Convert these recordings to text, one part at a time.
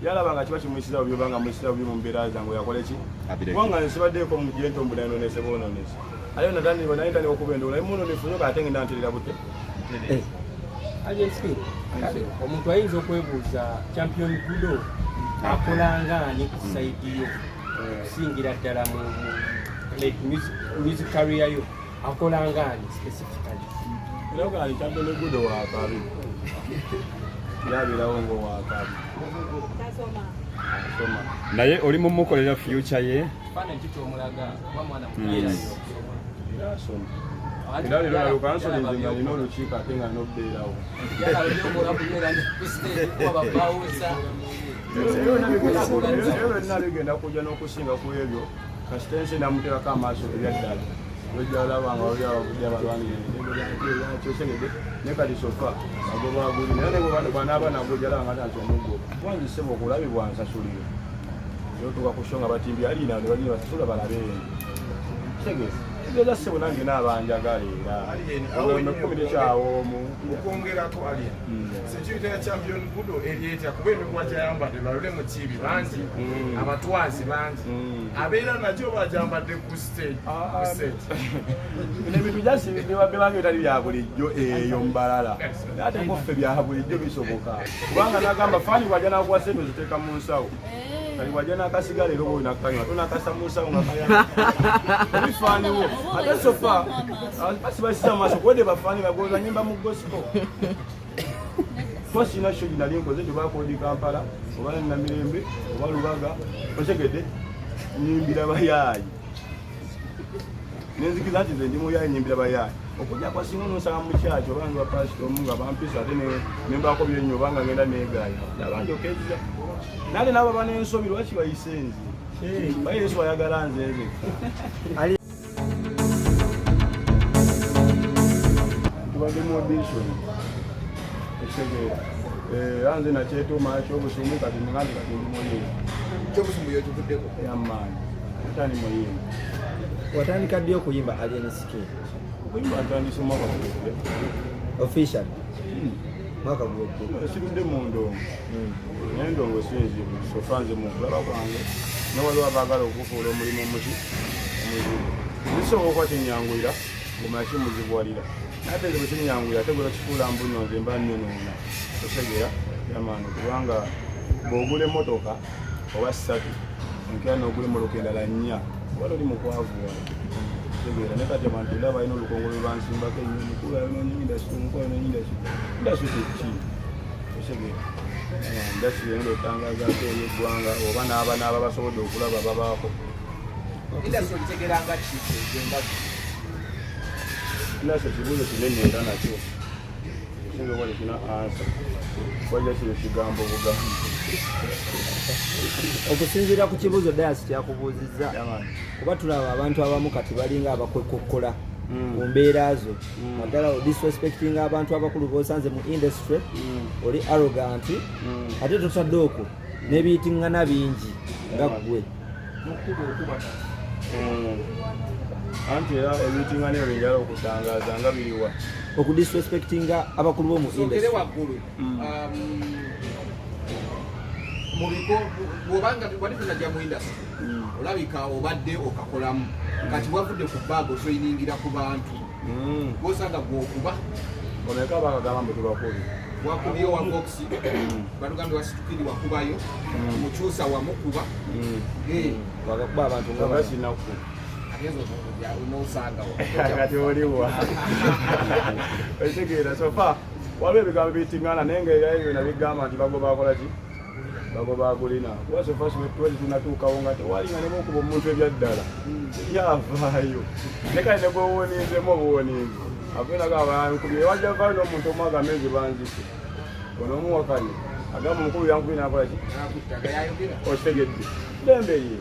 Yalaba nga kiba kimuyisira byo banga muyisira byo mu mbeera zangu yakole ki kubanga nsibaddeko mu gento mbulanoonese bonoonese ayo natani banaita ne okubendula imuno nifunyo katenge ndantirira butte agenski omuntu ayinza okwebuuza Champion Ogudo akolangani ku side yo singira ddala mu music career yo akolangani specifically logali Champion Ogudo wa kabi yabirawo ngo wa kabi naye oli mumukolera future ye fana ntito omulaga kwa mwana muyera Ila lilo lukanso linzinga lino lukiika ate nga nobbeerawo. Byonna bigenda kujja n'okusinga ku ebyo kasitensi namuteekako amaaso ebyaddala lwejja olaba nga oli abavudde abalwanire ne kati sofa agoba aguli naye ne bwanaaba nagojja alaba nga tanti omuggo wanzisema okulabibwa nsasulire yotuuka ku sho nga batimbi aliina ne bagenda basasula balabe kitegeeza Ela se bonange n'abanjagala era n'okumira kyawo okwongerako ali security ya Champion Ogudo erieta kubera kwajayambadde balole mu kibi bangi abatwazi bangi abeera nakyo bajambadde ku stage ebintu byasi bibanga bitali bya bulijjo eyo mbalala ate koffe bya bulijjo bisoboka kubanga nagamba fani wajja nakuwa sente ziteeka mu nsawo kali wajja n'akasigala era oba nakanywa tonakasa mu nsawo nga kayana ebifaaniwo ate sofa basibasiza maaso kwede bafaani bagoza nyimba mu gospel twasina shogi nali nkoze tebakodi Kampala oba na Mirembe oba Lubaga otegedde nyimbira bayaayi nenzikiza nti nze ndi muyaayi nyimbira bayaayi okujja kwa singa nosanga mu kyakyo obange bapasito omunga bampisa ate nembako byenyo obanga ngenda neegaaya abangi okeza nate nabo banensobi lwaki bayise nzi baye Yesu ayagala nze nze tubadde mu audition ekitegeera anze nakyetuuma ky'obusumu kati ngange kati ndi muyimbi ky'obusumu yotuvuddeko yamaanyi atani muyimbi watandika ddi okuyimba aliensk okuyimba atandise omwaka guwedde official mwaka guwedde sirudde mu ndongo naye ndongo sinzibu sofa nze mu kulaba kwange newaliwo abaagala okufuula omulimu omuzibu zisoboka kyenyanguyira ngomala kimuzibuwalira ate nze bwekinyanguyira ate gwera kifuula mbunyonze mba nyonoona otegeera yamaani kubanga bw'ogula emmotoka oba 3 nkera n'ogula emmotoka endala 4 wali oli mukwavuwa tegeera ne kati abantu era balina olukongo lwe bansimbako ennyo mukulu alina nyindasi omukulu alina nyindasi ndasi tekki otegeera ndasi yenda otangazaako eyeggwanga oba n'aba basobodde okulaba babaako indasi olitegeranga kigenda ndasi ekibuuzo kinene era nakyo singa wali kina ansa wajja kino kigambo bugambo okusinziira ku kibuuzo dayasi kyakubuuzizza kuba tulaba abantu abamu kati balinga abakwekokkola mu mbeera zo naddala disrespecting abantu abakulu b'osanze mu industry oli arrogant ate totadde okwo n'ebiyitiŋŋana bingi nga ggwe anti era ebiyitiŋŋana ebyo binjala okutangaza nga biriwa okudisrespectinga abakulu b'omu industry waggulu bw'obanga walifuna gya mu industry olabika obadde okakolamu kati wavudde ku baago soyiningira ku bantu bw'osanga gw'okuba omeka bakagamba mbu tubakuli wakubye wa boxi batugambye wasitukiri wakubayo mukyusa wamukuba bagakuba abantu ngagasinaku nosanga kati oliwa ekitegeera sofa waliwo ebigambo biyitiŋŋana naye nga era byonna bigamba nti bagoba akola ki bagoba agulina kuba sofa twali tunatuukawo nga tewali nga ne bokuba omuntu ebyaddala yavaayo ne kale ne bwewoninzemu obuwoninzi avenagabankubye wajja vaayo n'omuntu omu agambe nze banzise ono omuwakanye agamba omukulu yankubye nakola ki okitegedde ddembe ye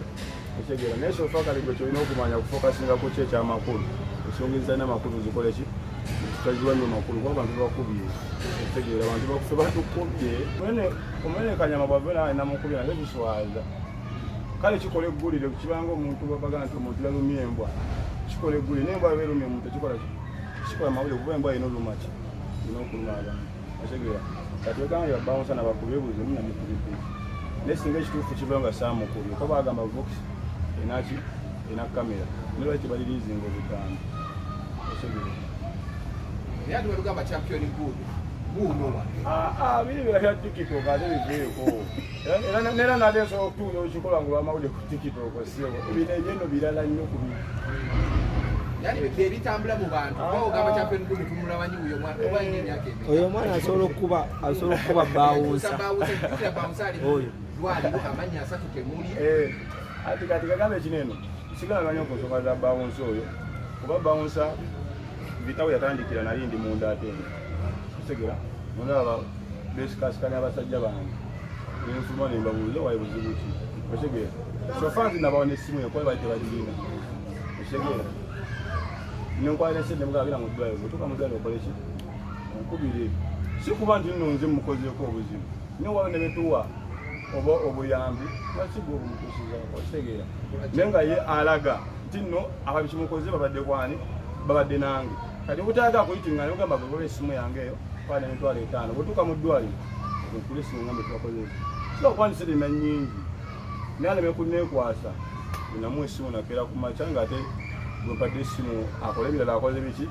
ekitegeera naye sofa kale gwe kyolina okumanya kufokasinga ku ki ekyamakulu ensonga n'amakulu zikole ki zitagibwanyo makulu kuba abantu bakubye ekitegeera abantu bakufe batukubye omwene kanyama bwave namukubye naye kiswaza kale kikola eggulire kibanga omuntu babaga nti omuntu yalumya embwa kikola eggulire naye embwa berumya omuntu ekikola kikola mawulire kuba embwa yina olumaki ina okuluma abantu ekitegeera kati ogambye babawunsa nabakubebuuza muna mukubidde naye singa ekituufu kiba nga saamukubye ko bagamba vox enaki ena kamera nolwaki baliriizinga obutambi osegere naye ati welugamba champion good buuno biri birabya tiktok ate biveeko era nate nsobola okutuuza okikola nga olwamawulire ku tiktok sebo bino ebyeno birala nnyo ku bino yani ebitambula mu bantu ogamba champion good tumulamanyi oyo omwana asobola okuba bawunsa oyo lwaliwo amannya asatu temuli ati kati kagamba ekineno sigalaganya ku nsonga za bawunsa oyo kuba bawunsa bitawo yatandikira nali ndi munda ate segera mulaba besikasikani abasajja bange nensuma nembabuuza waye buzibu ki osegera sofanzi nabawa nessimu yakuba bali tebagirina osegera nenkwala esente mugabira mu ddwaliro mutuuka mu ddwaliro okole ki onkubire si kuba nti nno nze mukozeeko obuzibu naye waliwo ne betuwa oba obuyambi lwakigwa obumutuusizaako osegera naye nga ye alaga nti nno ababikimukoze babadde kwani babadde nange kati butayagala kuyitinga nogamba gwegoba essimu yange eyo kwana emitwalo 5 bwetuuka mu ddwaliro onkula essimu ngambe tubakozesa sila okwanisa erina nnyingi naye alemekuneekwasa inamu essimu nakeera ku maca nga ate bwempadde essimu akole ebirala akoze biki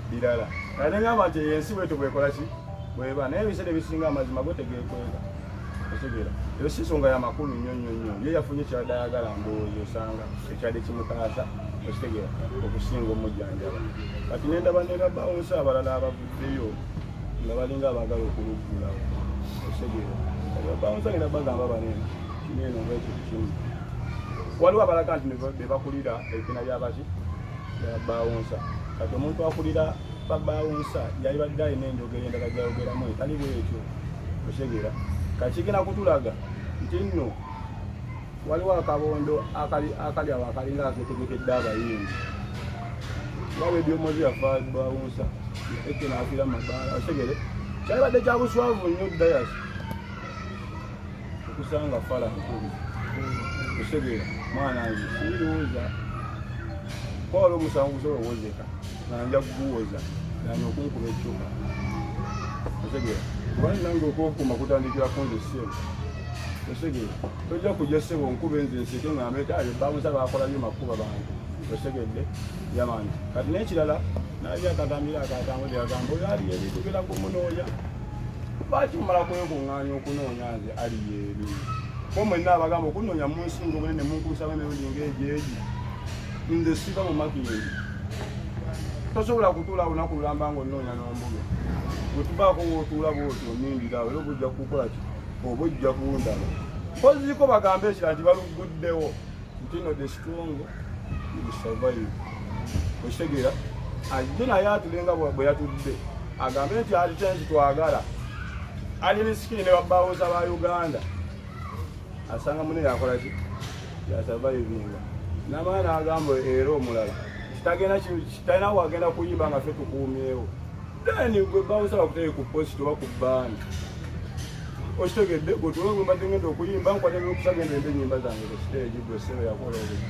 birala kati negamba nti ensi bwetu bwekola ki bweba naye ebiseera ebisinga amazima go tegeekwega osegera eyo si nsonga yamakulu nnyo nnyo nnyo ye yafunye kyadde ayagala ndowooza osanga ekyadde kimutaasa okitegera okusinga omujjanjaba kati nendaba nebabawunsa abalala abavuddeyo nga balinga abaagala okuluggulawo osegera babawunsa ngenda bagamba banene kineno ngaekyo kimu waliwo abalaga nti bebakulira ebipina byabaki byabawunsa kati omuntu akulira babawunsa yalibadde alina enjogera endala gyayogeramu etali bwekyo osegera kakigenda kutulaga nti nno waliwo akabondo akali awo akalinga aketegekedde abayimbi waba ebyomozi yafa bawunsa eke naafira mabaala osegere kyalibadde kyabuswavu nnyo dayasi okusanga fala nkubi osegera mwana nze siirowooza kwawala omusango gusobola owozeka nanja kuguwoza nanya okunkuba ekyuma osegera kubani nange okwokuma kutandikira kunze ssebo osegere tojja kujja ssebo nkuba enze nseke ngambe ti ayo bawunsa bakola byo makuba bange osegedde yamani kati n'ekirala naali akatambira akatambuli agamba oyo ali eri tugera kumunoonya lwaki mumala kwekuŋŋaanya okunoonya nze ali eri ko mwenna abagamba okunoonya mu nsi ngaobunene munkuusamu emirundi ng'egyegi nze siba mu makindi tosobola kutuula lunaku lulamba ngaonnoonya n'ombuga bwe tubaako wootuula bwoti onindirawo era oba ojja kukola ki oba ojja kuwundaba koziko bagambe ekira nti baluguddewo nti no the strong will survive okitegeera ajje naye atulenga bwe yatudde agambe nti alitensi twagala ali misikini ne babawuza ba Uganda asanga mune yakola ki yasurvivinga namaana agamba era omulala kitalina wagenda kuyimba nga ffe tukuumyewo then gwe bawuza bakuteeke ku posti oba ku bandi okitegedde gwetuwe gwe mbadde ngenda okuyimba nkwate byokusagenda embe enyimba zange ku stage gwe ssebe yakola obuzima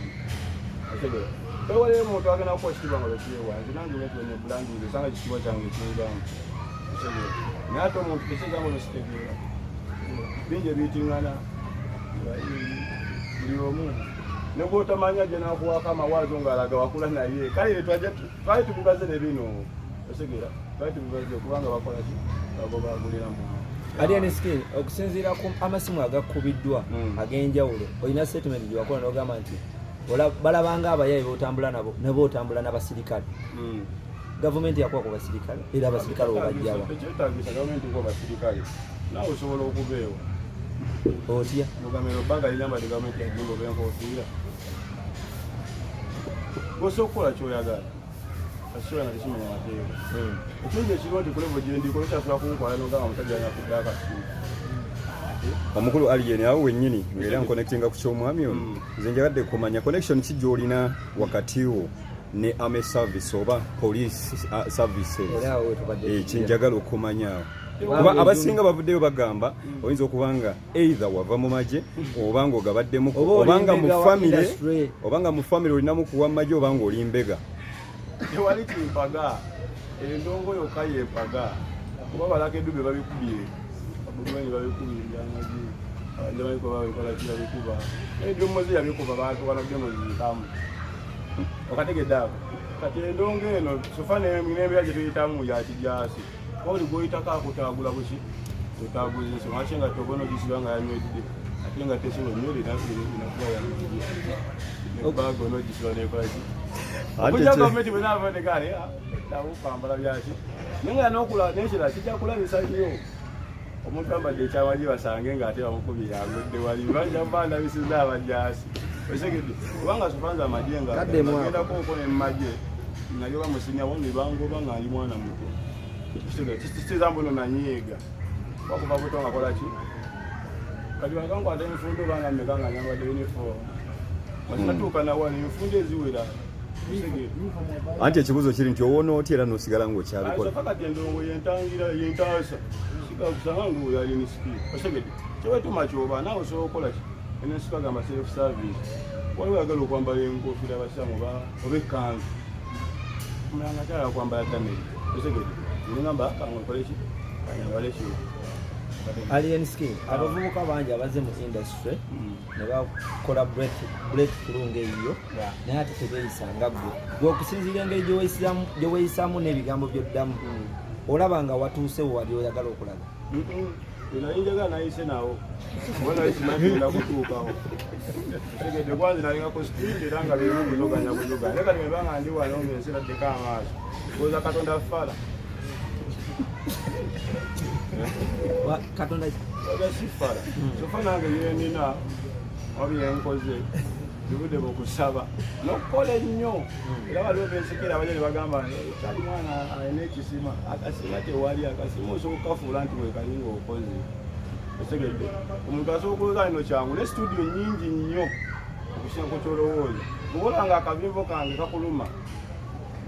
okitegedde tewaliyo muntu agenda kukola ekitiibwa nga bekyewa nti nange wetwene bulandingi osanga ekitiibwa kyange ekingamu okitegedde naye ate omuntu tekigambo nositegeera bingi ebiyitingana buli omu ne bw'otamanya gye nakuwaako amawaazo ng'alaga wakula naye kale twali tubibaze ne bino okitegera twali tubibaze kubanga bakola ki bagobaguliramu Aliani skin okusinziira ku amasimu agakubiddwa ag'enjawulo olina statement gye wakola n'ogamba nti balabanga abayayi b'otambula nabo ne b'otambula n'abasirikale gavumenti yakuwa ku basirikale era abasirikale obajjawa ekyetaagisa gavumenti kuwa basirikale naawe osobola okubeewa otya mugamiro bbanga linyambadde gavumenti yagimba oba enkofiira osobola okukola kyoyagala asiba na kishimanya mateeka ekintu ekiriwo nti kulevo gyendiko nokyasula kunkwala nogamba omusajja anyafudde akasimu omukulu alien awo wennyini ng'era nkonectinga ku ky'omwami ono nze njagadde kumanya connection ki gy'olina wakati wo ne army service oba police services kyenjagala okumanyaawo kuba abasinga bavuddeyo bagamba oyinza okuba nga either wava mu magye oba nga ogabaddemu obanga mu famire olinamu kuwa mu magye oba nga oli mbega tewali kimpaga endongo yokka yempaga kuba balaka edube babikubire okumanyi babikubira amagi abajamanyi kuba babikola kira bikuba edyomozi yabikuba bantu bano dyomozi zikamu okategedde ako kati endongo eno sofa n'embeera gye tuyitamu yakijasi oli gwoyitako akutagula buki otaguzise maki nga tobono gisiba nga yanywedde ate nga tesobola nnyo linakuba yanywedde nebaga onogisiba nekolaki okuja gavumenti bwenaavategale nabukwambala byaki naye nga nokula nekira kijja kulabisa nnyo omuntu ambadde ekyamagi basange ngaate bamukubira agudde wali bajambandabisiza abajasi osegedde kubanga sofanza amagye nga agendako okone mumagye naye bamusinya woni bangoba nga ali mwana muto kizambuno nanyiiga wakuva buto nga kolaki kati bakankwata enfundo banga mmeka nga nyambadde uniform masinatuuka nawani enfundo eziwera anti ekibuzo kiri nti owona oti era nosigala ngaokyabikola kati endongo yentangira yentaasa kusanga nga yali nisiki osegedde kyewetuma kyoba naawe osobola okukolaki enesika gamba self service waliwo yagala okwambala enkofiira abasamu oba ekkanzu omulanga kyala kwambala dameri osegedde ningamba kankoleki kanyawaleki alien skin abavubuka bangi abaze mu industry ne bakola breakthrough ng'eyo naye ate tebeyisanga gwe okusinziira engeri gye weeyisaamu n'ebigambo by'oddamu olaba nga watuusewo wali oyagala okulaga nayinjaga nayise nawo obanaisinagenda kutuukawo tegedde kwanzi nalingako street era nga birimu kuzoganya naye kati mebanga ndi wano ngensiraddeko amaaso oza katonda fala katonda sifala sofa nange yenina wabyenkoze bivudde mu kusaba nokukola ennyo era waliwo bensekera abaja ne bagamba kyali mwana alina ekisima akasima tewali akasima osobola okukafuula nti wekalinga okoze osegedde omuntu asobola okuloza lino kyangu ne studio nyingi nnyo okusinako kyolowooza bubolanga akavimbo kange kakuluma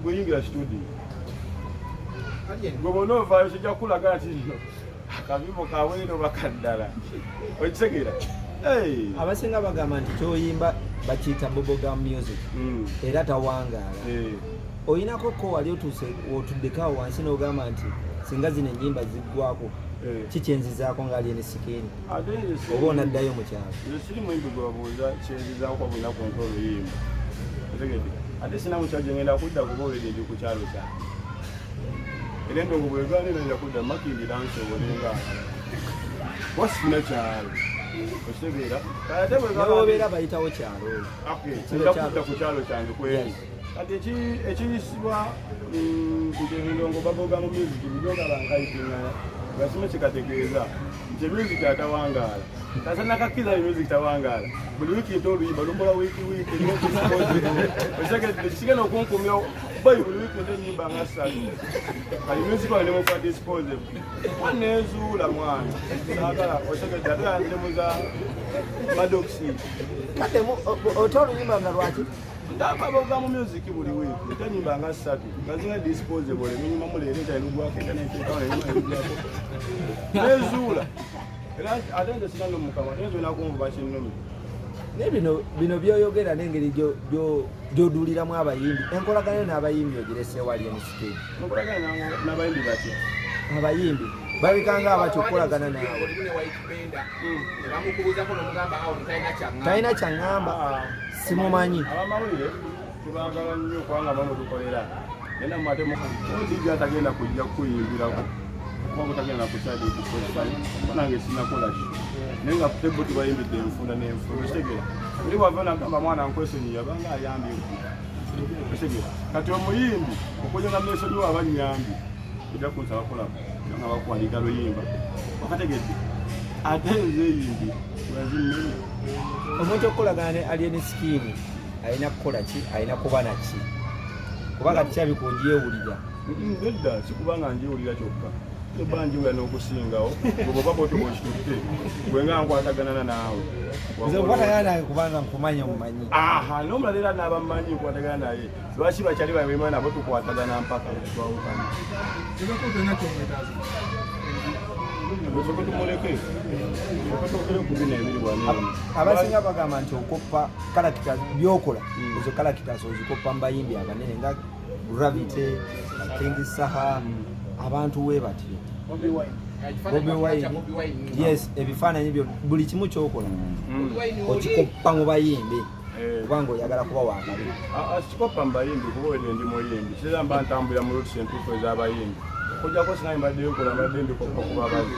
gweyingira studio gwe bona ovaayo kijja kukulaga nti nno akavimbo kawero bakaddala okisegera abasinga bagamba nti kyoyimba bakiyita bubblegum music era tawangaala oyinako ko wali otuuse otuddekawo wansi n'ogamba nti singa zino ennyimba ziggwako kikyenzizaako nga alien skin oba onaddayo mu kyalo siri muyimbi gwebabuuza kyenzizaako bulina konta oluyimba otegedde ate sina mukyalo gye ngenda kudda kuba oledi ndi ku kyalo kyange era endongo bwegaana nenda kudda makindira nsobolenga wasina kyalo osegera ate bwebabeera bayitawo kyalo ndakudda ku kyalo kyange kweri kati ekiyisibwa nti endongo baboga mu music bijogabankayitingana gasime kikategeeza nti music atawangaala tasanakakkiriza music tawangaala buli wiiki nti oluyimba lumbola wiiki osegedde kigenda okunkumya bayi buli wiiki nti enyimba nga ssatu kali music wange nemufa disposable waneezuula mwana saagala osegedde ate yanzemuza madoksi kade ota oluyimba nga lwaki ndababoga mu music buli wiiki nti enyimba nga ssatu nga zina disposable eminyuma muleero ekyalugwako ekanekekawaneezuulako neezuula era ate nze sina nomukama ate nze nakumva kinnomi naye bino byoyogera n'engeri gy'oduuliramu abayimbi enkolagano n'abayimbi ogireseewo alien skin enkolagana n'abayimbi batya abayimbi babikanga abatyokolagana naawe talina kyaŋŋamba simumanyi abamawulire tubagala nnyo kubanga bamutukolera era mumatemu atagenda kujja kukuyimbirako kuba butagenda kukyadikwanange sinakolaki naye nga tebo tubayimbidde enfunda n'enfunda okitegera oli bwava nagamba mwana nkwesonyi yabanga ayambye okitegera kati omuyimbi okunyonga mesonyi waba nyambi ojja kunsaba kolako nga bakuwandika luyimba okategedde ate nze eyimbi wazinnene omuntu okukolagana ne alien skin alina kukola ki alina kuba naki kubanga tikyabika ogyewulira nedda sikubanga njewulira kyokka oba njiwulira n'okusingawo bw'oba bwotobokitutte gwenga nkwataganana naawe nze nkwatagana naye kubanga nkumanya omumanyi n'omulala era n'abamanyi nkwatagana naye lwaki bakyali bawema nabo tukwatagana mpaka twawukana abasinga bagamba nti okoppa kalakitas byokola ezo kalakitas ozikoppa mubayimbi abanene nga Gravity, King Saha abantu we batyo Bobi Wine. Yes, ebifaananyi byo buli kimu kyokola okikoppa mu bayimbi kubanga oyagala kuba wakabiri. Sikoppa mu bayimbi kuba wedde ndi muyimbi kira mba ntambulira mu routes entuufu ez'abayimbi okujjako sinali mbadde nkola mbadde mbikoppa kuba bazi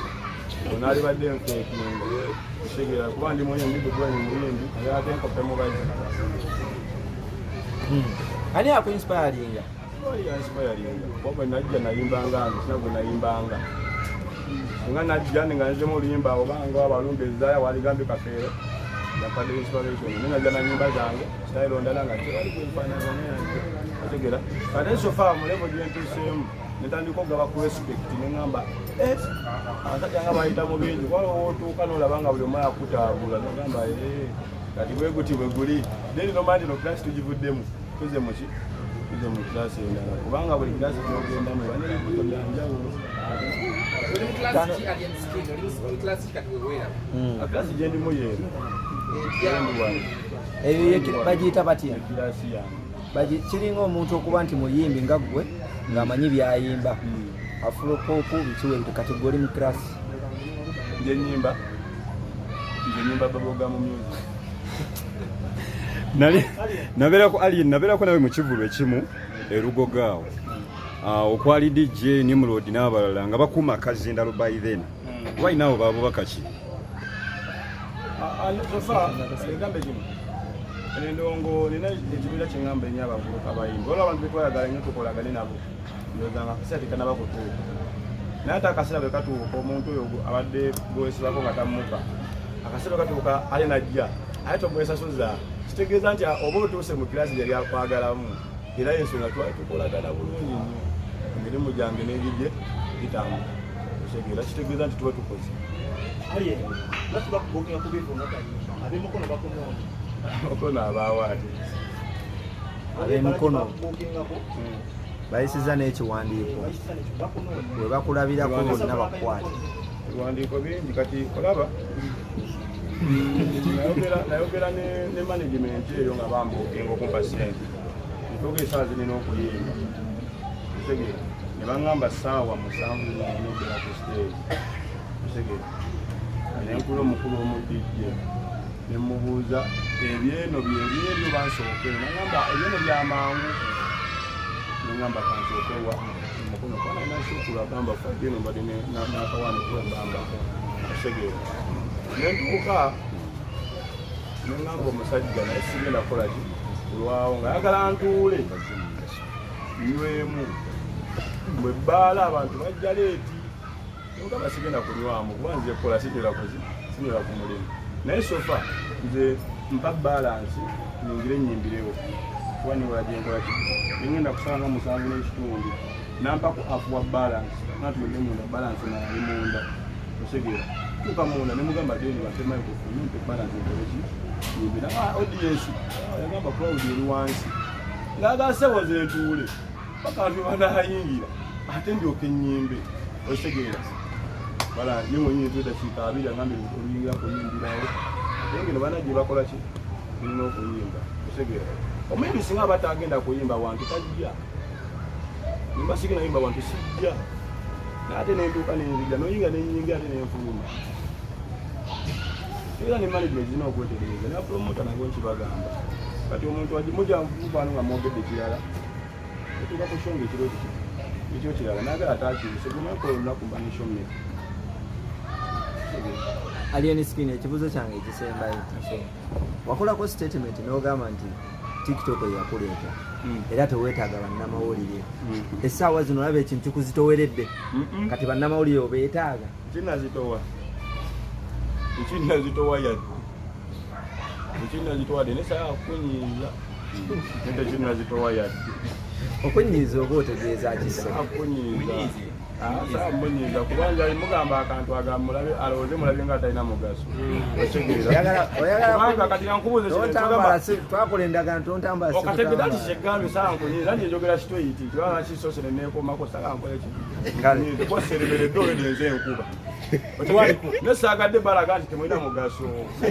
onaali badde nkeekinga kusegerera kuba ndi muyimbi Bobi Wine muyimbi naye ate nkoppe mu bazi. Ani akuinspiringa? Inspiringa kuba najja nayimbanga nze sina gwe nayimbanga nga najja nga nzemu oluyimba obanga abalumbezaya waligambe kafeero yapadde inspiration nenajja na nyimba zange sitayilondala nga tewali kwenfaanagana ategera kate sofa mulevo gyentuseemu netandika okugaba ku respect neŋŋamba abasajja nga bayita mu bingi waliwo otuuka n'olaba nga buli omu yakutaagula nogamba kati bwe guti bwe guli then nomandi no class tugivuddemu tuze muki tuze mu class endala kubanga buli class gyogendamu baneributo byanjawulo. Klasi gyendimu yeero ebyo bagiyita batya? kirasi yange kiringa omuntu okuba nti muyimbi nga ggwe ng'amanyi byayimba afulopopu bikiwe kategori mu klasi nze nyimba baboga mu music nabeerako nawe mu kivulu ekimu erugogaawo okwali DJ Nimrod n'abalala nga bakuuma akazinda by then why nabo baabo bakaki egambe kino endongo nina ekibiira kyeŋŋamba ennyo abavubuka bayimbi olwo abantu betwayagala nnyo tukolagane nabo ndozanga akaseera tekannabakutuuka naye ate akaseera bwe katuuka omuntu oyo abadde gwesibako nga tammuka akaseera katuuka ale najja aye tomwesasuza kitegeeza nti oba otuuse mu kirasi yali akwagalamu era ensonga tukolagana bulungi nnyo emirimu gyange n'ebijje bitambula osegeera kitegeeza nti tuba tukoze okono abaawo ate ab'emikono bayisiza n'ekiwandiiko bwe bakulabirako bonna bakukwate ebiwandiiko bingi kati olaba nayogera ne management eyo nga bambuukinga okumpa sente ntuuka esaawa zinina okuyimba otegeera ne baŋŋamba ssaawa 7 n'ogera ku stage otegeera nenkula omukulu omudijje nemubuuza ebyeno byebyo bansookere naŋŋamba ebyeno byamangu neŋŋamba kansookewa omukono kwana nasukulu agamba fabyeno mbadde n'akawaani kulagamba otegeera nentuuka neŋŋamba omusajja naye sigenda kukolaki kulwawo nga yagala ntuule nywemu bwe bbaala abantu bajja leeti nogamba sigenda kunywamu kuba nze kola sinyera ku mulimu naye sofa nze mpa balansi nyingire nyimbirewo kuba niwola gyenkolaki nengenda kusanga 7 n'ekitundu nampa ku afuwa balansi natulege munda balansi nali munda osegeera tuuka munda nemugamba deni batemayo kufunimpe balansi nkoleki nyimbira audiensi yagamba crowd eri wansi ngagasewoze ntuule bakantu banayingira ate ndyoke nyimbe osegeera wala nimwe nyinyi tudakiika 2 agambe oluyingira kuyimbirawo ate ngeno bana gye bakola ki tulina okuyimba osegeera omuyimbi singa batagenda kuyimba wantu tajja nimba sigenda yimba wantu sijja naate nentuuka nenzija noyinga nenyingira ate nenfuluma era ne management zina okwetegereza ne promota nabo nkibagamba kati omuntu mujja muvano nga mwogedde kirala etuuka kushonga ekiro ekyo kirala nagala atakirise gumakola olunaku mba neshomeka Alien Skin ekibuzo kyange ekisembayo wakolako statement n'ogamba nti TikTok yakuleeta era teweetaaga bannamawulire essaawa zino olaba ekintu kuzitoweredde kati bannamawulire obeetaaga ekinazitowa yadde ekinazitowadde nesaa kunyiiza nete ekinazitowa yadde okunyiiza oba otegeeza kisa munyiiza kubanga mugamba akantu agamulabe alowooze mulabe nga atalina mugaso oyagala kati yankubuuze twakola endagano tontambala okategera nti kyegambe saa nkunyiiza njogera straight tibanga kisosene neekomako saka nkoleki kosereberedde owedenze enkuba nesaagadde balaga nti temulina mugaso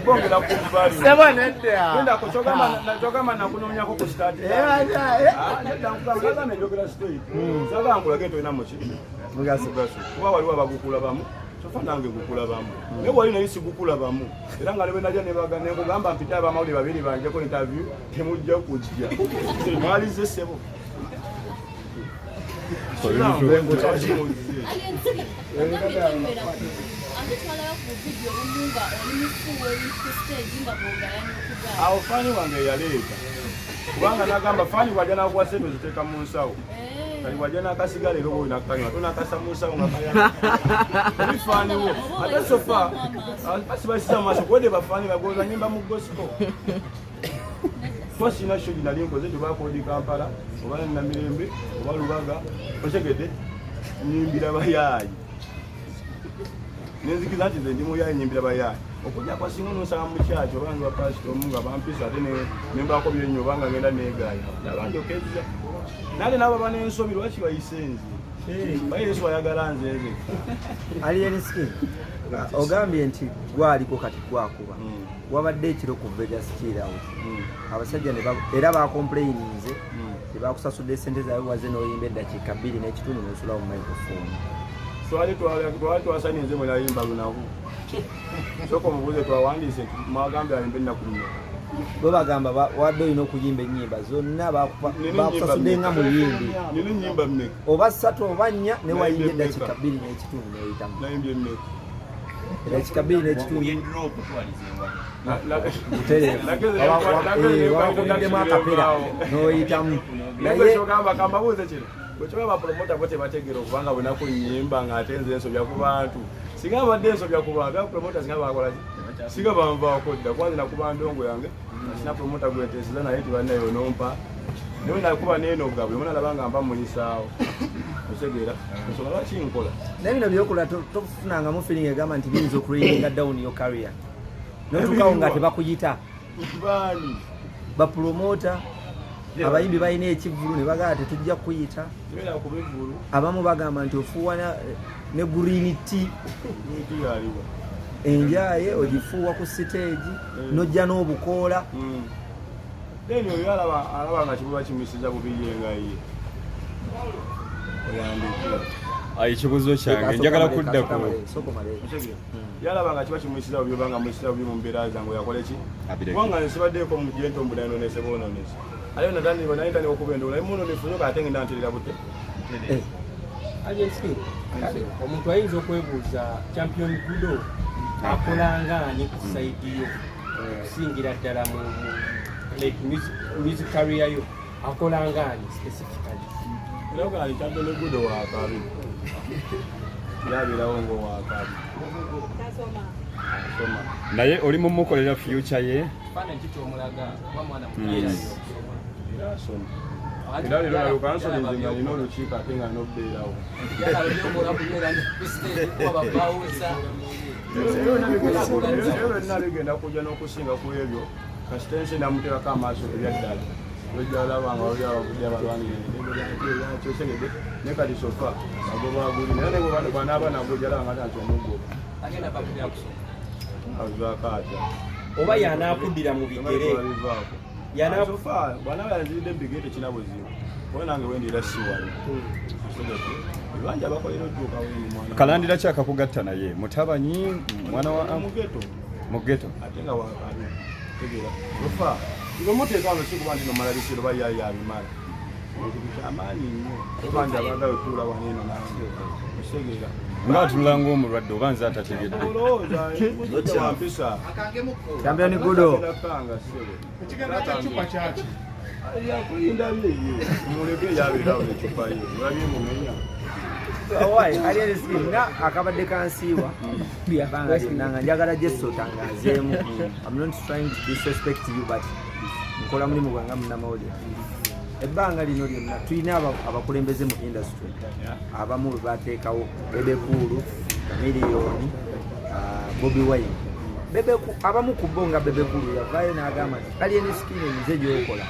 kongera kuvalugenda nakunoonyako ku statiankugamba njogera straight saga nkulage tolina muki kuba waliwo abagukula bamu sofa nange gukulabamu naye wali naye sigukulabamu era nga nebwe najja nekugamba mpita abamawulire babiri banjeko interview temujja kujja mwalize ssebo awo faani wange yaleeta kubanga nagamba faani wajja nakuwa sente ziteeka mu nsawo kali wajja nakasigala era oyo nakanywa tonakasa mu nsawo nga kali faaniwo ate sofa basi basisa maaso kwede bafaani bagoza nyimba mu gospel twasina shogi nali nkoze tebakodi Kampala oba Namirembe oba Lubaga otegedde nyimbira bayaayi nenzikiza nti nze ndi muyaayi nyimbira bayaayi okujja kwa singa nosanga mu kyaki oba nga pasitomu nga bampisa ate nembaako byenyo oba nga ngenda neegaaya nabanjokeza nale nabo banensobi lwaki bayisenzi baye Yesu ayagala nzeze Alienski ogambye nti gwaliko kati gwakuba wabadde ekiro ku Vegas Chill-out abasajja era bakomplaininze tebakusasudde sente zaabwe waze n'oyimba eddakiika 2 n'ekitundu n'osula mu microphone twali twasaninze mwe nayimba lunaku soko mubuuze twawandiise nti mwagambye ayimba ennaku nnya bo bagamba wadde olina okuyimba ennyimba zonna bakusasudde nga muyimbi nina ennyimba mmeka oba 3 oba 4 ne wayimba eddakiika 2 n'ekitundu n'oyitamu nayimbye mmeka eddakiika 2 n'ekitundu wakubiddemu akapera n'oyitamu naye kambabuuze kino bwekiba bapromota bo tebategeera okubanga bwenaku nnyimba ng'ate nze ensobya ku bantu singa babadde ensobya ku bantu abapromota singa bakolaki singa banvaako dda kwanze nakuba ndongo yange asina promota gweteeseza naye tibannayo nompa naye nakuba neenoga bwe munalabanga mpa mulisaawo otegeera ensonga lwaki nkola naye bino byokola tofunangamu feeling egamba nti biyinza okulayinga down your career notukawo nga tebakuyita baani bapromota abayimbi balina ekivulu ne bagamba tetujja kuyita abamu bagamba nti ofuuwa ne green tea enjaye ogifuuwa ku stage nojja n'obukoola then oyo alaba nga kibuba kimisiza bubiyenga ye ekibuzo kyange njagala kuddako yalaba nga kiba kimuyisiza bubi obanga muyisiza bubi mu mbeera zange yakola ki kubanga nsibaddeeko mu jento mbulainonese boononese aliyo nadanibanaitani okubenda olayi munonefu nyoka ate ngenda nterera bute Alienski omuntu ayinza okwebuuza Champion Ogudo akolangaani ku saidi yo okusingira ddala mu music career yo akolangaani specifically eragali Champion Ogudo waakabi yabeerawo ngaowaakabi naye oli mumukolera future ye era lero nalukansolinze nga nina olukiiko ate nga nobbeerawo byonna bigenda kujja n'okusinga ku ebyo kasitensi namuteekako amaaso ebyaddala ojjalabanga oli abavudde abalwanirkyosegede ne kati sofa agobaguli naye nebwanaaba nagojjalaba nga tanti omugoba avaako atya oba yanaakuddira mu bigere sofa bwanaaba yanziridde ebigere tekina buzibu oba nange wendiira siwali ebanja bakolera ojjuuka wenyumwana kalandira ki akakugatta naye mutabanyi mwana wa mugeto ate nga wakabi tegeera sofa ngomuteekano sikuba nti nomala bisiro bayayi abimala ekintu kyamaanyi nnyo obanja abagala otuula waneeno nange osegeera nga atulula ng'omulwadde oba nze atategedde wampisa Champion Ogudo yakulinda byeye muleke yabeerawo necupa ye olabye mumenya Alienski nga akabadde kansiiwa nanga njagala Jesu otangazeemu I'm not trying to disrespect you but nkola mulimu gwange munnamawulire ebbanga lino lyonna tulina abakulembeze mu industry abamu bwe bateekawo Bebekulu Miliyoni Bobi Wine abamu ku bo nga Bebekulu yavaayo n'agamba nti Alienski nze gyokola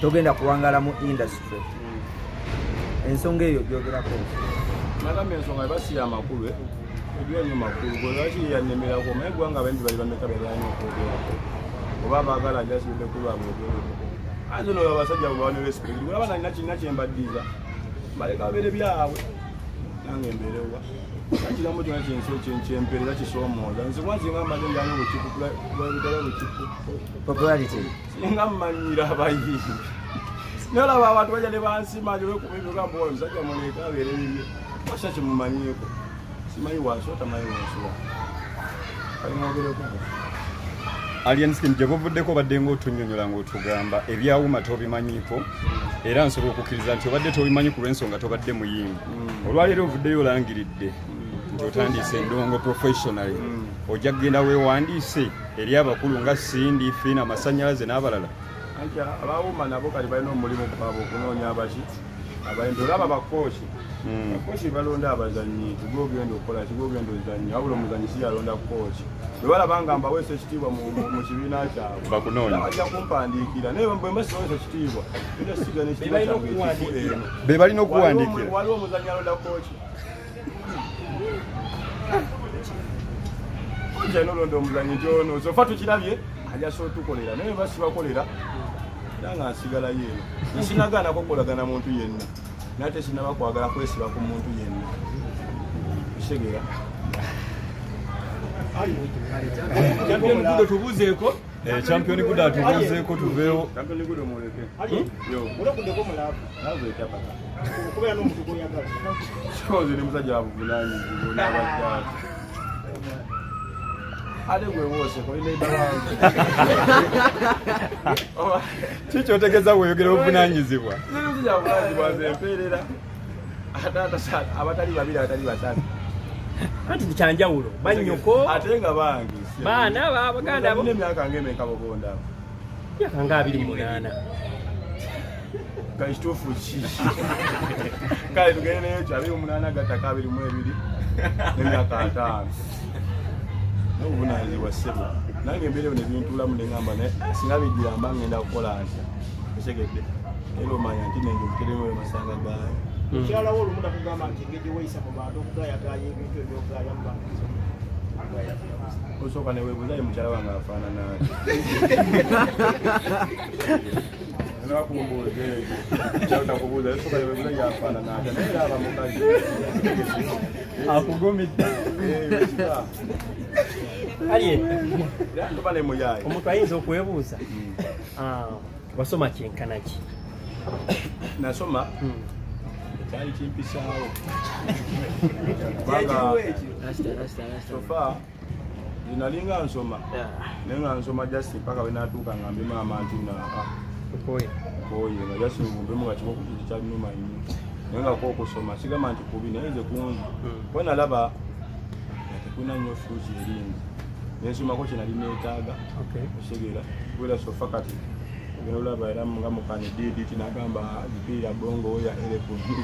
togenda kuwangala mu industry ensonga eyo gyogerako nagamba ensonga basiya amakulu ebyonyo makulu bwelwaki yannemerako naye gwanga abenzi bali bameka balina okwogerako oba baagala jasibidde kulwabwogereko anze nolaba abasajja bwebawani respect olaba nalina kirina kyembaddiza baleka babeere byabwe nange embeerewa Kigambo kyonna kyemperera kisoomooza nze mwazi ngamba nenjana olukiku popularity singa mmanyira abayiiyi nolaba abantu bajja ne bansima olwekubibigamba oyo musajja muleeka abeere bibye wasa kimumanyiiko simanyi wansi otamanyi wansula alimwogereko Alienskin gye buvuddeko obadde ng'otunnyonnyola ng'otugamba ebyawuma tobimanyiiko era nsobola okukkiriza nti obadde tobimanyi ku lw'ensonga tobadde muyimbi olwaleero ovuddeyo olangiridde nti otandise endongo professionally ojja kugenda weewandiise eri abakulu nga Sindi, Fiina, Masannyalaze n'abalala abawuma nabo kati balina omulimu gwabwe okunoonya abaki abayimbi olaba bakooki bakooki balonda abazannyi tigogenda okukola tigogenda ozannyi wabula omuzannyi si yalonda kooki bwebalaba nga mbaweesa ekitiibwa mu kibiina kyabwe bakunoonya bajja kumpandiikira naye bwe mbasibaweesa ekitiibwa ina siga n'ekitiibwa kyange eno be balina okuwandiikira waliwo omuzannyi alonda kooki kooki alina olonda omuzannyi nti ono sofa tukirabye ajasa otukolera naye basibakolera era nga nsigalayo eno nsinagaanako okukolagana muntu yenna naye tesinaba kwagala kwesiba ku muntu yenna kisegera Champion Ogudo tubuzeeko Champion Ogudo atubuzeeko tuveewo Champion Ogudo muleke olokudeko mulaavu laavu ekyapaka okubeera n'omuntu gw'oyagala kikoze ne musajja wabuvunaanyizibwa n'abajjaati ate gwe wooseko inaida wange kiki otegeeza weeyogera obuvunaanyizibwa musajja wabuvunaanyizibwa nze empeerera abatali babiri abatali basatu anti tikyanjawulo bannyoko ate nga bangi baana baganda bo emyaka ng'emeka bogondabo myaka nga 28 kakituufu ki kale tugende neyo kyo 28 gattaka 22 n'emyaka 5 n'obuvunaanyizibwa ssebo nange embeerewo ne bintuulamu ne ŋŋamba naye singa bijjiramba ngenda kukola ntya esegedde era omanya nti nenje omuteremu oyo masanga gaayo mukyala wo olumu nakugamba nti engeri gyeweyisa mu bantu okugaayagaaya ebintu ebyogaaya mu bantu osooka neweebuuzayo mukyala wange afaanana nakumbuuza osooka neweebuuzayo afaanana atya naye era aba mukazi akugumidde toba ne muyaayi omuntu ayinza okwebuuza wasoma kyenkana ki nasoma kyali kimpisaawo sofa nalinga nsoma naye nga nsoma jasi paka wenatuuka ngambe maama nti koye nga jasi ngumbemu nga kimu kiti kyalinuma nnyo naye nga kookusoma sigamba nti kubi naye nze kungi kuba nalaba tekuna nnyo fuuki eringi nensomako kye nali neetaaga osegeera kubera sofa kati ogenda olaba era nga mukanye diditi nagamba gipiira bongo ya eleponi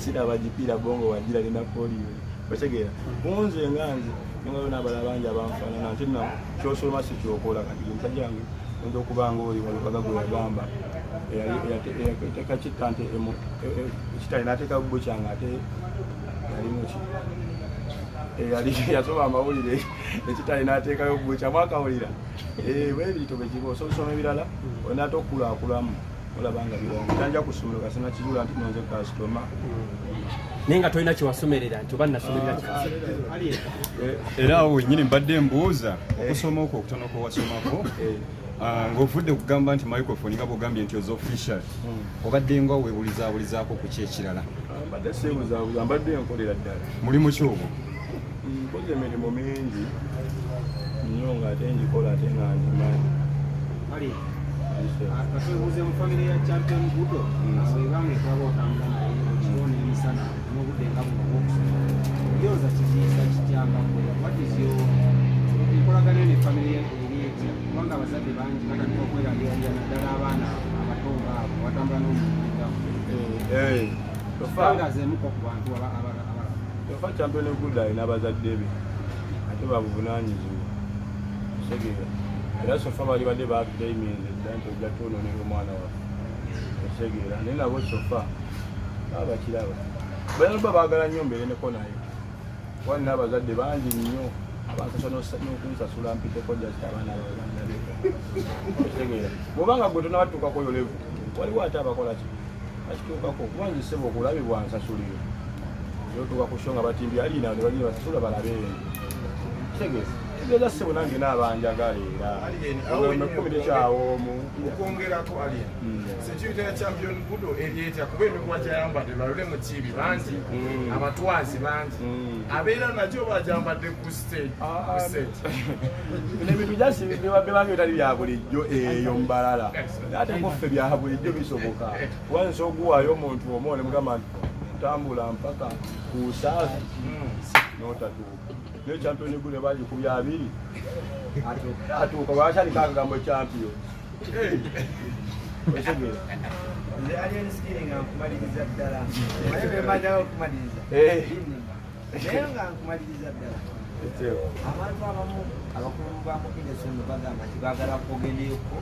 siraba gipiira bongo wagira lina polio otegeera kunze nga nze nengayo n'abalala bangi abanfaanana nti na kyosoma si kyokola kati omusajja wange oyinza okuba nga oli walukaga gwe yagamba yateeka kitta nti ekitali n'ateeka bbo kyange ate yalimuki yasoma amawulire ekitali n'ateekayo bbo kyamwakawulira bwebito bekiba osoma ebirala onate okukulakulamu olabanga birungi tanja kusomero kasina kijula nti nonze kasitoma naye nga tolina kyewasomerera nti oba nasomerera era awo wennyini mbadde mbuuza okusoma okwo okutono kwewasomako ng'ovudde kugamba nti microphone nga bwogambye nti oza official obadde nga weebulizabulizaako ku ki ekirala mbadde seebuzaabuza mbadde nkolera ddala mulimu ki ogwo nkoze emirimu mingi nnyo ng'ate ngikola ate nga njimanyi Katubuze mu family ya Champion Ogudo asebanga kwabo otambula naye okiona emisana n'obudde nga buno bwokusoma yoza kiziisa kityanga what is your enkolagana ne family eri etya kubanga abazadde bangi batandika okweraliirira naddala abaana abatonga abo batambula n'omulinga tofangazeemuko ku bantu tofa Champion Ogudo alina abazadde be ate babuvunaanyizibwa osegeera era sofa bali badde baakutaiminze dda nti ojja twonoonera omwana waffe osegeera naye nabo sofa baba bakiraba balaba baagala nnyo mbeereneko naye kuba nina abazadde bangi nnyo abankasa n'okunsasula mpiteko jasi abaana babandabeko osegeera bwobanga gwe tonabatuukako oyo levu waliwo ate abakola ki akituukako kuba nziseba okulabibwa nsasulire yotuka kushonga batimbi alina ne bali basasula balabe tegese tegese sebo nange nabanjagala era nakumide kyawo mu okwongerako alien security ya Champion Ogudo erieta kuba emikuba gyayambadde balole mu kibi bangi abatwazi bangi abeera nakyo bajambadde ku stage nebintu jasi bibange bitali bya bulijjo eyo mbalala ate kuffe bya bulijjo bisoboka wansi oguwayo omuntu omwone mugamba tambula mpaka kusaafi notatuuka ne Champion Ogudo bali ku bya abiri atuuka bwashali kagambo champion osegera nze alien skill nga nkumaliriza ddala naye bembanjawo okumaliriza naye nga nkumaliriza ddala abantu abamu abakulu bamu industry bagamba nti baagala kwogendeyoko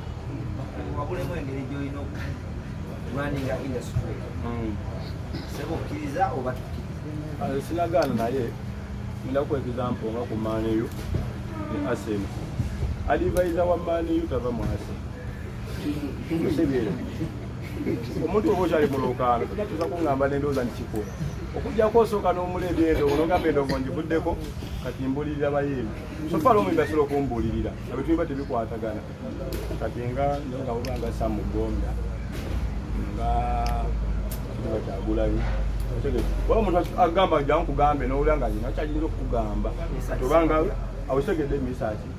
wabulemu engeri gyolina okumaninga industry seba okkiriza oba tukkiriza sinagaana naye ndaku example nga ku maneyo ne Arsenal advisor wa maneyo tava mu Arsenal osebera omuntu oba okyali mulokano tatuza kuŋŋamba nendowooza nkikola okujjako osooka n'omulebe endo onogamba endongo ngivuddeko kati mbulirira bayimbi sofala omwimbi asobola okumbuulirira abetuyimba tebikwatagana kati nga obanga samugonda nga kiba kyagulayo waba omuntu agamba jankugambe n'owulira nga nyina kyayinza okukugamba kati obanga awosegedde emisaaki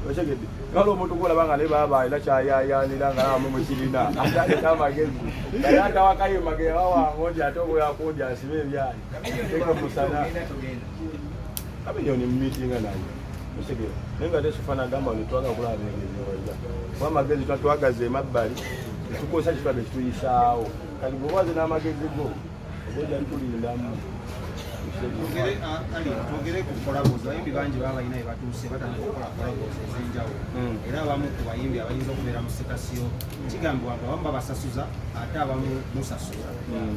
osegedde ngalo omuntu golabanga ne baba era kyayayanira nga namwe mukirina ataleta amagezi naye atawakayimage yawawango nti ate obweyakundi asibe ebyayi ekamusana kaminyoni mumitinga naye osegedde naye nga tesufana agamba netwaga kulaba engezi oja kuba amagezi twatwagaza emabbali tukozesa kitwabe kituyisaawo kati bwewaze n'amagezi go oja ntulindamu twogere ku kolabozi bayimbi bangi baba balina ebatuuse batandika okukola kolabozi ez'enjawulo era abamu ku bayimbi abayinza okubeera mu sekasiyo kigambibwa nti abamu babasasuza ate abamu musasula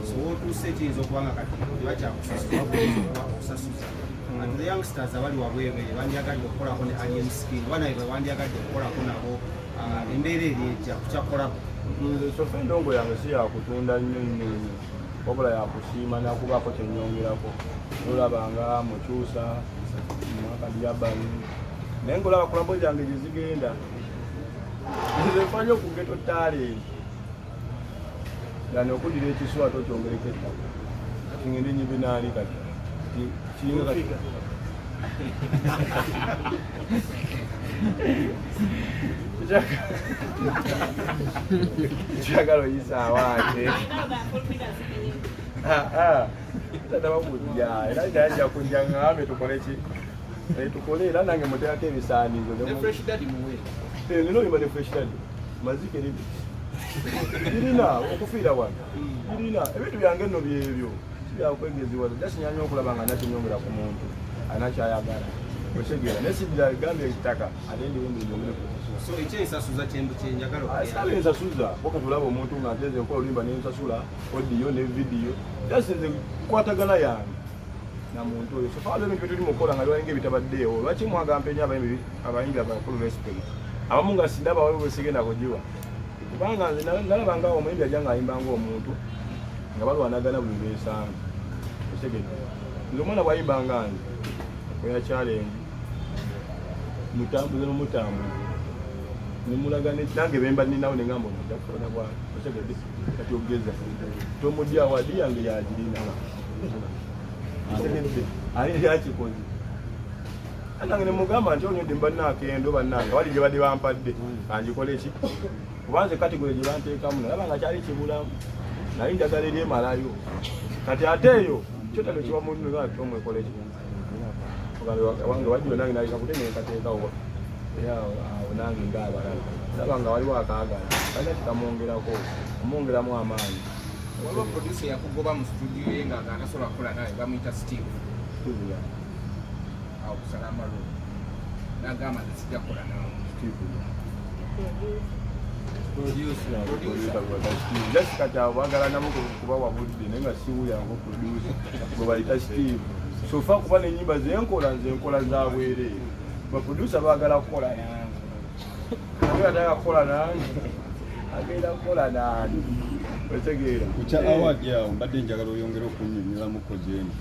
so wootuuse kiyinza okuba nga kati tebakyakusasuza okuba okusasuza ati the youngsters abali wabweru bandyagadde okukolako ne alien skin oba naye bandyagadde okukolako nabo embeera eri etya kukya kolabo sofe endongo yange si yakutunda nnyo nnyo wabula yakusiima nakubako kyenyongerako olabanga mukyusa mwakadiabani naye ngaolaba kulambo zange gyezigenda nzefanye okugeto talenti yani okudira ekiswa tokyongereko ettaka kati ngende nyibinaali kati kiringa kati kyagala oyisa awaate tatabakujja era najja kujja ngambe tukoleki tukole era nange muteako ebisaanizo nina oyimba ne fresh dad mazike birina okufiira wano birina ebintu byange nno byebyo sibyakwegeziwaza jasinyanya okulaba nga nakinyongera ku muntu anakyayagala osegera nesidira gambye ekitaka ate ndiwembinyongere so ekyensasuza kyenjagala ensasuza boka tulaba omuntu nga nteze nkola olimba nensasula odiyo ne vidiyo jasinze kukwatagana yange namuntu oyo sofaalo ebintu byetuli mukola nga liwalinga ebitabaddeewo lwaki mwagampe nyo abayimbi abakulu respect abamu nga sindaba waliwo bwesigenda kugiwa kubanga nze nalabanga omuyimbi ajja nga ayimbanga omuntu nga balwanagana buli lwesanga osegedde nze omwana bwayimbanga nze oya challenge mutambuze n'omutambuze nemulagane nange bemba ninawo nengamba nojja kukola bwa osegedde kati ogeza tomudya wadi yange yagirina ali yakikoze nange nemugamba nti onyodde mbanakendo bannanga wali gye badde bampadde angikole eki kubanze kategole gye banteekamu nalaba nga kyali kibulamu naye njagala eri emalayo kati ate eyo kyotalo kiba munno omwekole eki wange wajiro nange nalikakutenekateekawo awo nange ngaabalala laba nga waliwo akaagala kalina kikamwongerako omwongeramu amaanyi waliwo producer yakugoba mu studio ye nga anasobola kukola naye bamuyita Steve awo kusala amalulu nagamba nti sijja kukola nawe just kati abo baagala namu kuba wabudde naye nga siwuyangu producer gwe bayita Steve sofa kuba nenyimba zenkola nze nkola zabwereere baproducer baagala kukola nange ataka kukola nange agenda kukola nange otegeera kukya award yawo mbadde njagala oyongera okunnyonnyola kozeni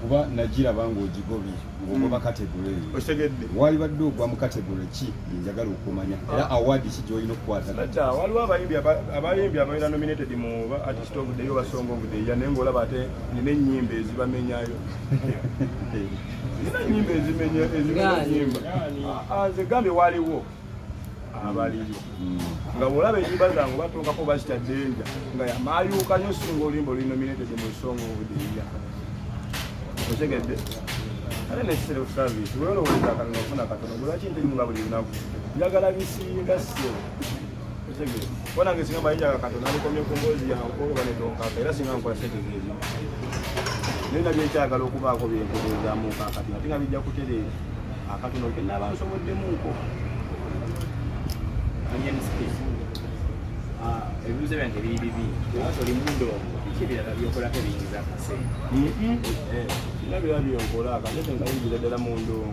kuba nagiraba ng'ogigobye ng'ogoba kategole eyo otegedde wali badde ogwa mu kategole ki njagala okumanya era award ki gy'olina okukwata ata waliwo abayimbi ababeera nominated mu artist of the year oba song of the year naye ng'olaba ate nina ennyimba ezibamenyayo nina ennyimba ezimenya nze gambye waliwo abaliyo nga bw'olaba ennyimba zange batuukako ba Sitya Danger nga yamayuuka nnyo singa olimba oli nominated mu song of the year otegedde ate necessary of service weolowooza akatono ofuna katono lwaki ntenyumba buli lunaku njagala bisinga ssebo otegedde kuba nange singa mbayinjaga katono alikomye ku mboozi yange oba netonkaka era singa nkola setegeezi naye nabyekyagala okubaako byentereezaamu kakati ate nga bijja kutereeza akatono ke naaba nsoboddemuuko ebibuzo byange biri bibi kubanga oli mundongo biki ebirala byokolako biyinza akasente sina bira byonkola akatete nga yingira ddala mu ndongo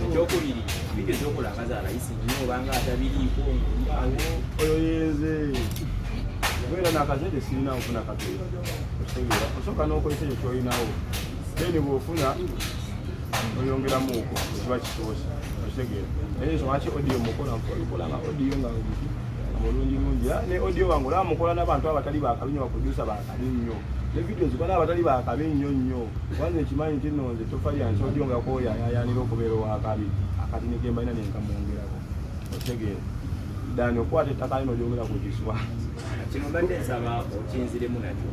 ekyokubiri bidio zokola akazaala isi nnyo obanga atabiriiko oyo yenze obeera n'akasente sirina nfuna katono otegeera osooka n'okozesa ekyo kyolinawo then bw'ofuna oyongeramuuko kiba kisoose otegeera naye ensonga ki audio mukola nga audio nga mulungi ne audio wange olaba mukola n'abantu abatali bakabi nnyo bakujusa bakabi nnyo ne video zikola n'abatali bakabi nnyo wanze ekimanyi nti nno nze tofalyansi audio nga koyayayanira okubeera owakabi akati nekembalina nenkamwongerako otegeera dani okwata ettaka lino olyongera ku kiswa kino mbadde nsaba okinziremu nakyo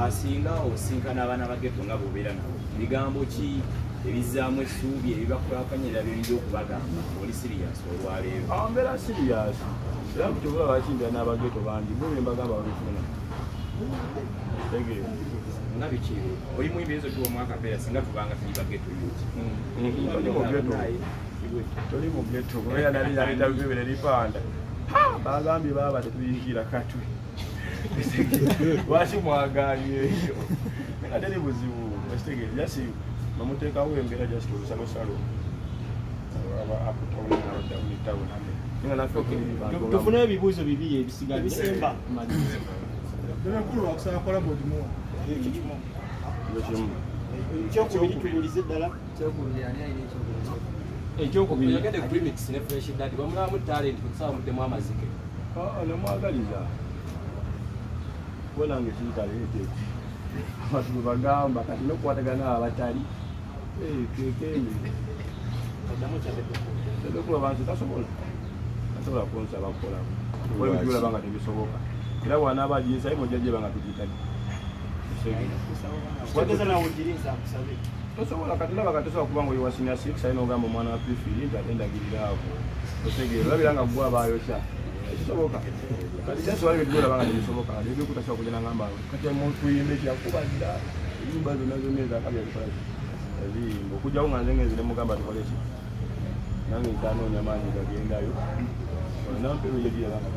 asinga osinkana abaana bageto nga bobeera nabo bigambo ki ebizaamu essuubi ebibakulakanyira biyinza okubagamba oli sirias olwaleero mbeera sirias era mukyobola bakimbira n'abageto bangi bwe mbagamba babifuna tegeera nga biki oli muyimbi ezo tuwomwaka mbeera singa tubanga tuli bageto yuti toli mu geto kubeera nali yaleta bibere lipanda bagambye baba tetuyingira katwe lwaki mwaganye eyo ate ni buzibu ekitegeeza jasi bamuteekawo embeera just olusalo salo tufuneyo ebibuuzo bibiri ebisigaye bisemba ekyokubiri tubulize ddala ekyokubiri yagende ku remix ne fresh dad bamulamu talent kusaba muddemu amazike nemwagaliza kubona nge kitalete abantu bagamba kati nokukwatagana abatali kekende tebekuba bantu tasobola kunsaba kukolako olabanga nga tebisoboka era bwanaaba jinsayi mojajeba nga tugitali tosobola kati olaba katosobola kubanga oli wa senior 6 alina ogamba omwana wa pifiri nti ate ndagiriraako otegeera olabira nga gwe abaayokya ekisoboka kati kyasobola byetugolaba nga tebisoboka kati ebyokutasobola kugenda ngamba kati tuyimbe kyakuba dda eyimba zonna zonna ezakabya zikolaki eziyimba okujjawo nga nze ngenzire mugamba tukole ki nange ntanoonya maanyi gagendayo nampeeroyegiraba nga